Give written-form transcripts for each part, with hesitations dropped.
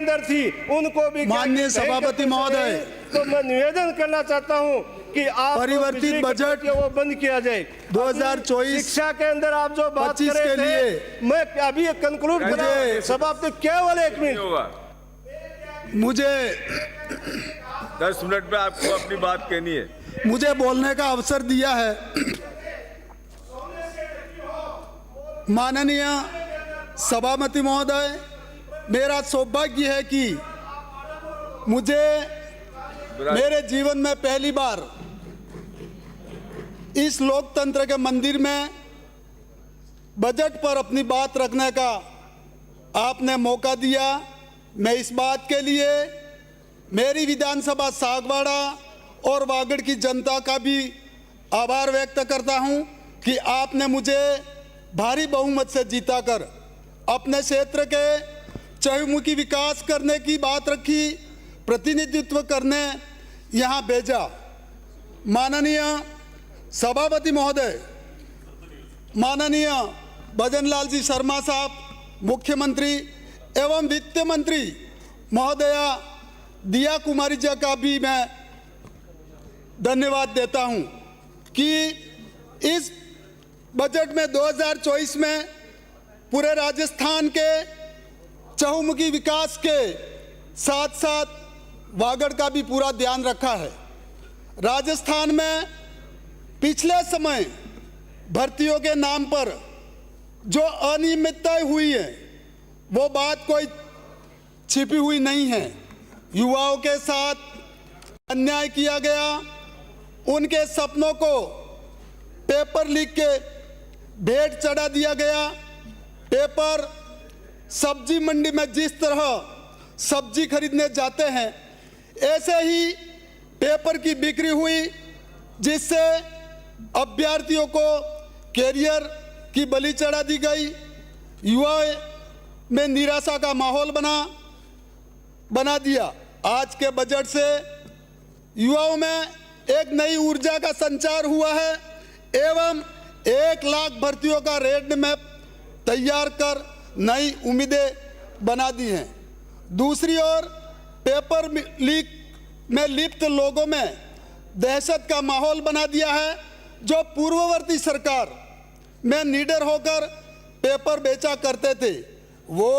अंदर थी उनको भी माननीय सभापति महोदय, तो मैं निवेदन करना चाहता हूं कि आप परिवर्तित बजट वो बंद किया जाए 2024 शिक्षा के अंदर आप जो बात 25 कर रहे के थे, लिए मैं अभी कंक्लूड कर रहा हूं। सभापति केवल 1 मिनट, मुझे 10 मिनट में आपको अपनी बात कहनी है। मुझे बोलने का अवसर दिया है। माननीय सभापति महोदय, मेरा सौभाग्य है कि मुझे मेरे जीवन में पहली बार इस लोकतंत्र के मंदिर में बजट पर अपनी बात रखने का आपने मौका दिया। मैं इस बात के लिए मेरी विधानसभा सागवाड़ा और वागड़ की जनता का भी आभार व्यक्त करता हूं कि आपने मुझे भारी बहुमत से जीताकर अपने क्षेत्र के चहुमुखी विकास करने की बात रखी, प्रतिनिधित्व करने यहाँ भेजा। माननीय सभापति महोदय, माननीय भजन लाल जी शर्मा साहब, मुख्यमंत्री एवं वित्त मंत्री महोदया दिया कुमारी जी का भी मैं धन्यवाद देता हूं कि इस बजट में 2024 में पूरे राजस्थान के चहुमुखी विकास के साथ साथ वागड़ का भी पूरा ध्यान रखा है। राजस्थान में पिछले समय भर्तियों के नाम पर जो अनियमितताएं हुई है वो बात कोई छिपी हुई नहीं है। युवाओं के साथ अन्याय किया गया, उनके सपनों को पेपर लीक के भेंट चढ़ा दिया गया। पेपर सब्जी मंडी में जिस तरह सब्जी खरीदने जाते हैं ऐसे ही पेपर की बिक्री हुई, जिससे अभ्यर्थियों को कैरियर की बलि चढ़ा दी गई। युवाओं में निराशा का माहौल बना दिया। आज के बजट से युवाओं में एक नई ऊर्जा का संचार हुआ है एवं 1 लाख भर्तियों का रेड मैप तैयार कर नई उम्मीदें बना दी हैं। दूसरी ओर पेपर लीक में लिप्त लोगों में दहशत का माहौल बना दिया है। जो पूर्ववर्ती सरकार में निडर होकर पेपर बेचा करते थे वो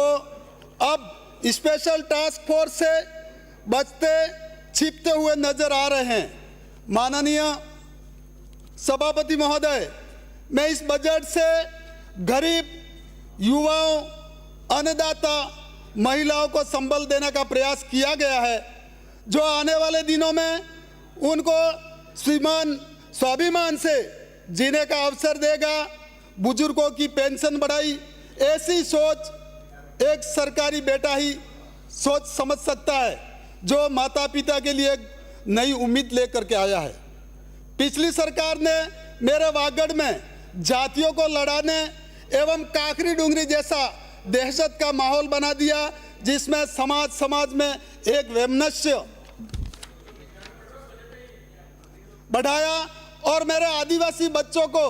अब स्पेशल टास्क फोर्स से बचते छिपते हुए नजर आ रहे हैं। माननीय सभापति महोदय, मैं इस बजट से गरीब युवाओं, अन्नदाता, महिलाओं को संबल देने का प्रयास किया गया है, जो आने वाले दिनों में उनको स्वाभिमान से जीने का अवसर देगा। बुजुर्गों की पेंशन बढ़ाई, ऐसी सोच एक सरकारी बेटा ही सोच समझ सकता है जो माता पिता के लिए नई उम्मीद लेकर के आया है। पिछली सरकार ने मेरे वागड़ में जातियों को लड़ाने एवं काकरी डूंगरी जैसा दहशत का माहौल बना दिया, जिसमें समाज में एक वैमनस्य बढ़ाया और मेरे आदिवासी बच्चों को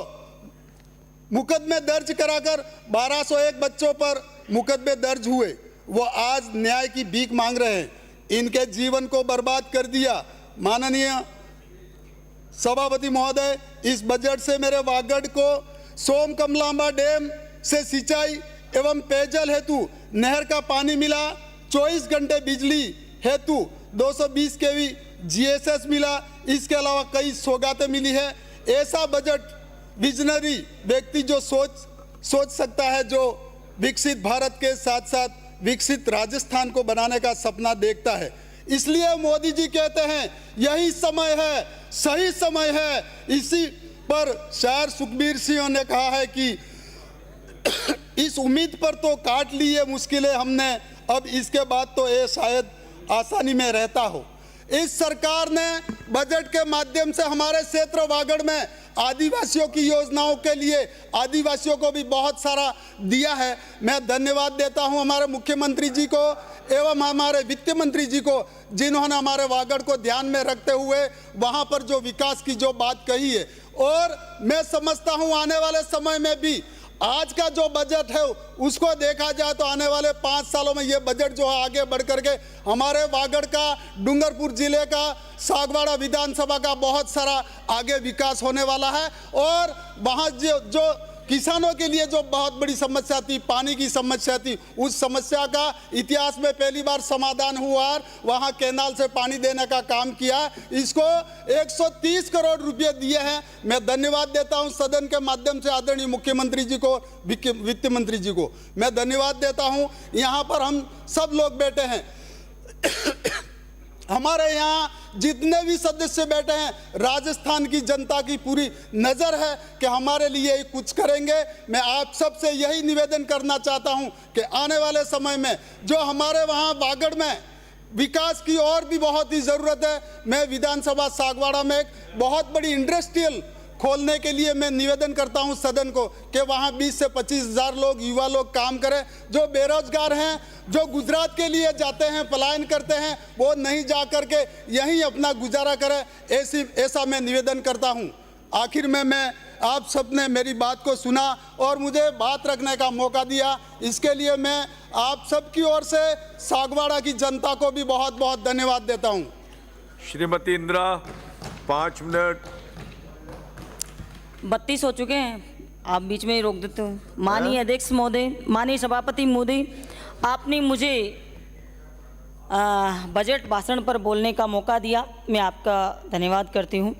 मुकदमे दर्ज कराकर 1201 बच्चों पर मुकदमे दर्ज हुए। वो आज न्याय की भीख मांग रहे हैं। इनके जीवन को बर्बाद कर दिया। माननीय सभापति महोदय, इस बजट से मेरे वागड़ को सोम कमलांबा डैम से सिंचाई एवं पेयजल हेतु नहर का पानी मिला। 24 घंटे बिजली हेतु 220 केवी जीएसएस मिला। इसके अलावा कई सौगातें मिली है। ऐसा बजट विजनरी व्यक्ति जो सोच सकता है, जो विकसित भारत के साथ साथ विकसित राजस्थान को बनाने का सपना देखता है। इसलिए मोदी जी कहते हैं यही समय है, सही समय है। इसी पर शायर सुखबीर सिंह ने कहा है कि इस उम्मीद पर तो काट ली ये मुश्किलें हमने, अब इसके बाद तो ये शायद आसानी में रहता हो। इस सरकार ने बजट के माध्यम से हमारे क्षेत्र वागड़ में आदिवासियों की योजनाओं के लिए आदिवासियों को भी बहुत सारा दिया है। मैं धन्यवाद देता हूं हमारे मुख्यमंत्री जी को एवं हमारे वित्त मंत्री जी को, जिन्होंने हमारे वागड़ को ध्यान में रखते हुए वहां पर जो विकास की जो बात कही है। और मैं समझता हूं आने वाले समय में भी आज का जो बजट है उसको देखा जाए तो आने वाले 5 सालों में ये बजट जो है आगे बढ़ करके हमारे वागड़ का, डूंगरपुर जिले का, सागवाड़ा विधानसभा का बहुत सारा आगे विकास होने वाला है। और वहाँ जो किसानों के लिए जो बहुत बड़ी समस्या थी, पानी की समस्या थी, उस समस्या का इतिहास में पहली बार समाधान हुआ और वहाँ कैनाल से पानी देने का काम किया। इसको 130 करोड़ रुपए दिए हैं। मैं धन्यवाद देता हूँ सदन के माध्यम से आदरणीय मुख्यमंत्री जी को, वित्त मंत्री जी को मैं धन्यवाद देता हूँ। यहाँ पर हम सब लोग बैठे हैं हमारे यहाँ जितने भी सदस्य बैठे हैं, राजस्थान की जनता की पूरी नज़र है कि हमारे लिए कुछ करेंगे। मैं आप सबसे यही निवेदन करना चाहता हूं कि आने वाले समय में जो हमारे वहाँ वागड़ में विकास की और भी बहुत ही ज़रूरत है। मैं विधानसभा सागवाड़ा में एक बहुत बड़ी इंडस्ट्रियल खोलने के लिए मैं निवेदन करता हूं सदन को कि वहां 20 से 25 हज़ार लोग, युवा लोग काम करें। जो बेरोजगार हैं, जो गुजरात के लिए जाते हैं, पलायन करते हैं, वो नहीं जा करके यहीं अपना गुजारा करें, ऐसा मैं निवेदन करता हूं। आखिर में मैं आप सबने मेरी बात को सुना और मुझे बात रखने का मौका दिया, इसके लिए मैं आप सबकी ओर से सागवाड़ा की जनता को भी बहुत बहुत धन्यवाद देता हूँ। श्रीमती इंदिरा 5 मिनट। 32 हो चुके हैं, आप बीच में ही रोक देते हो। माननीय अध्यक्ष महोदय, माननीय सभापति महोदय, आपने मुझे बजट भाषण पर बोलने का मौका दिया, मैं आपका धन्यवाद करती हूँ।